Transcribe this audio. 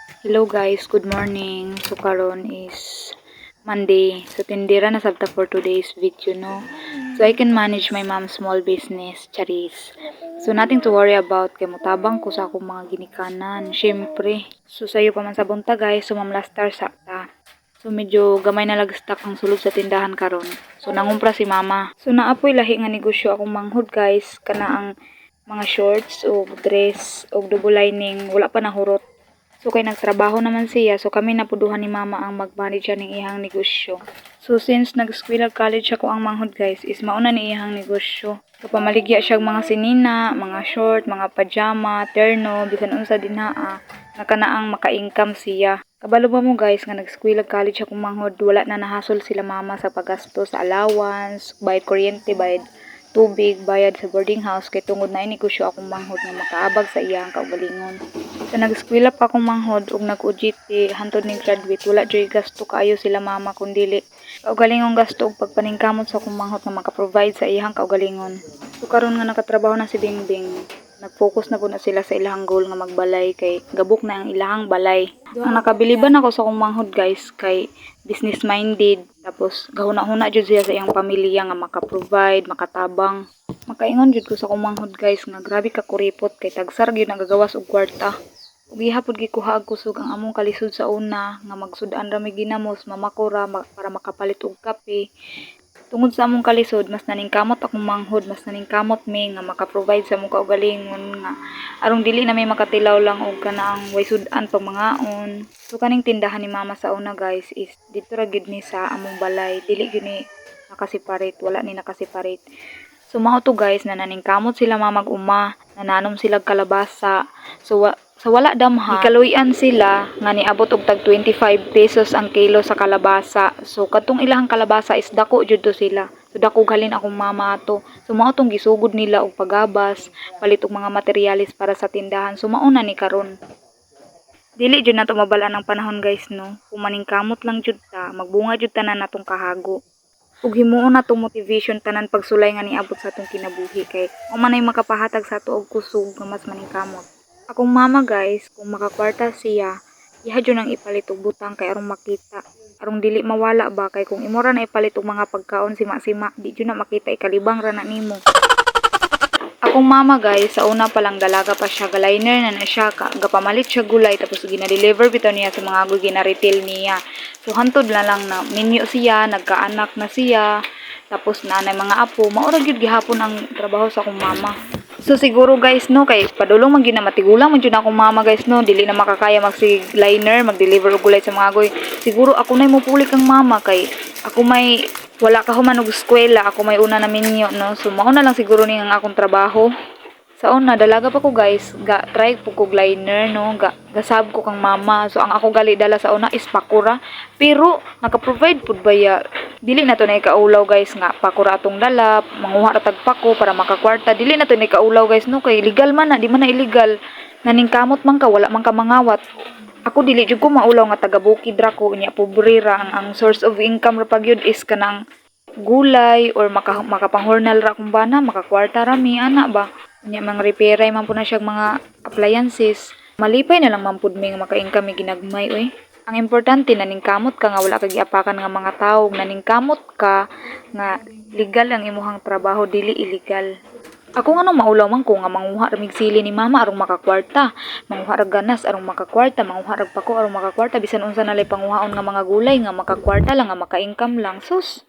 Hello guys, good morning. So karon is Monday. So tindira na sabta for today's video, no. So I can manage my mom's small business, charis. So nothing to worry about kay mutabang ko sa akong mga ginikanan, syempre. So sayo pa man sa bunta guys, so mamlastar sakta. So medyo gamay na lag-stock ang sulod sa tindahan karon. So nangumpra si mama. So naapoy lahi nga negosyo akong manghud guys, kana ang mga shorts o dress o double lining, wala pa nahurot. So kay nagtrabaho naman siya, so kami napuduhan ni mama ang mag-manage ng iyang negosyo. So since nag-school college ako ang manghod guys, is mauna ni iyang negosyo. So pamaligya siya mga sinina, mga short, mga pajama, terno, bisan unsa dinhaa, nga kanaang maka-income siya. Kabalo ba mo guys nga nag-school college akong manghod, wala na nahasol sila mama sa paggasto sa allowance, bayad kuryente, bayad tubig, bayad sa boarding house kay tungod na negosyo akong manghod nga makaabag sa iyang kaugalingon. So nag-eskwela pa akong manghod ug nag-UGT hantod ning graduate, wala joy gasto kaayo sila mama kundili kaugalingong gasto ug pagpaningkamot sa akong manghod nga maka-provide sa iyang kaugalingon. So karon nga nakatrabaho na si Bingbing, nag-focus na po na sila sa ilahang goal nga magbalay kay gabok na ang ilahang balay. Ang nakabiliban ako sa akong manghod guys kay business minded, tapos gahuna-huna jud siya sa iyang pamilya nga maka-provide, makatabang. Makaingon jud ko sa akong manghod guys nga grabe ka kuripot kay tagsar gyud nagagawas og kwarta. Ug gihapon gikuha og kusog ang among kalisod sa una nga magsud-an ra mi ginamos mamakura para makapalit og kape. Tungod sa among kalisod, mas naningkamot akong manghod, mas naningkamot mi nga maka-provide sa among kaugalingon nga arong dili na may makatilaw lang og kanaang way sud-an pag mangaon. So kaning tindahan ni mama sa una guys is dito ra gyud ni sa among balay, dili gyud ni nakaseparate, wala ni nakaseparate. So mao to guys na naningkamot sila mamag-uma, nananom sila kalabasa. So sa wala damha, ikaluyan sila nga niabot og tag 25 pesos ang kilo sa kalabasa. So katong ilahang kalabasa is dako jud to sila. So dako halin akong mama ato. So mao tong gisugod nila og pagabas, palit og mga materyales para sa tindahan. So mao na ni karon. Dili jud nato mabalaan ang panahon guys, no. Kung maningkamot lang jud ta, magbunga jud tanan natong kahago. Ug himuon na tong motivation tanan pagsulay nga niabot sa atong kinabuhi kay mao man ay makapahatag sa ato og kusog nga mas maningkamot. Akong mama guys, kung makakwarta siya, iha jud nang ipalit og butang kay arong makita. Arong dili mawala ba kay kung imo ra na ipalit og mga pagkaon sima-sima, di jud na makita ikalibang ra na nimo. Akong mama guys, sa una pa lang dalaga pa siya, galiner na siya, gapamalit siya gulay tapos gina-deliver bitaw niya sa mga gina-retail niya. So hantod na lang na minyo siya, nagkaanak na siya, tapos nanay mga apo, maura gyud gihapon ang trabaho sa akong mama. So siguro guys no, kay padulong man gyud na matigulang man gyud akong mama guys no, dili na makakaya mag-liner, mag-deliver og gulay sa mga agoy. Siguro ako nay mopulik ang mama kay ako may wala ka human og eskwela, ako may una na minyo no. So mao na lang siguro ning ang akong trabaho. Sa una dalaga pa ko guys, try po kog liner no, gasab ko kang mama. So ang ako gali dala sa una is pakura, pero naka-provide pud baya. Dili na to na ikaulaw guys nga pakura atong dala, manguha ra tag pako para makakwarta. Dili na to na ikaulaw guys no, kay legal man na, di man na illegal. Naningkamot man ka, wala man ka mangawat. Ako dili jud ko maulaw nga taga bukid ra ko, nya pobre ra ang source of income ra pagyud is kanang gulay or makapanghornal ra kung bana, makakwarta ra mi ana ba. Nya mga repairay man po na siya mga appliances. Malipay na lang man pud mi nga maka-income mi ginagmay oy. Ang importante naningkamot ka nga wala kag giapakan nga mga tawo, naningkamot ka nga legal ang imuhang trabaho, dili illegal. Ako nga nung maulaw man ko nga manguha ra mig sili ni mama arong makakwarta, manguha ra ganas arong makakwarta, manguha ra pako arong makakwarta, bisan unsa nalay panguhaon nga mga gulay nga makakwarta lang nga maka-income lang. Sus,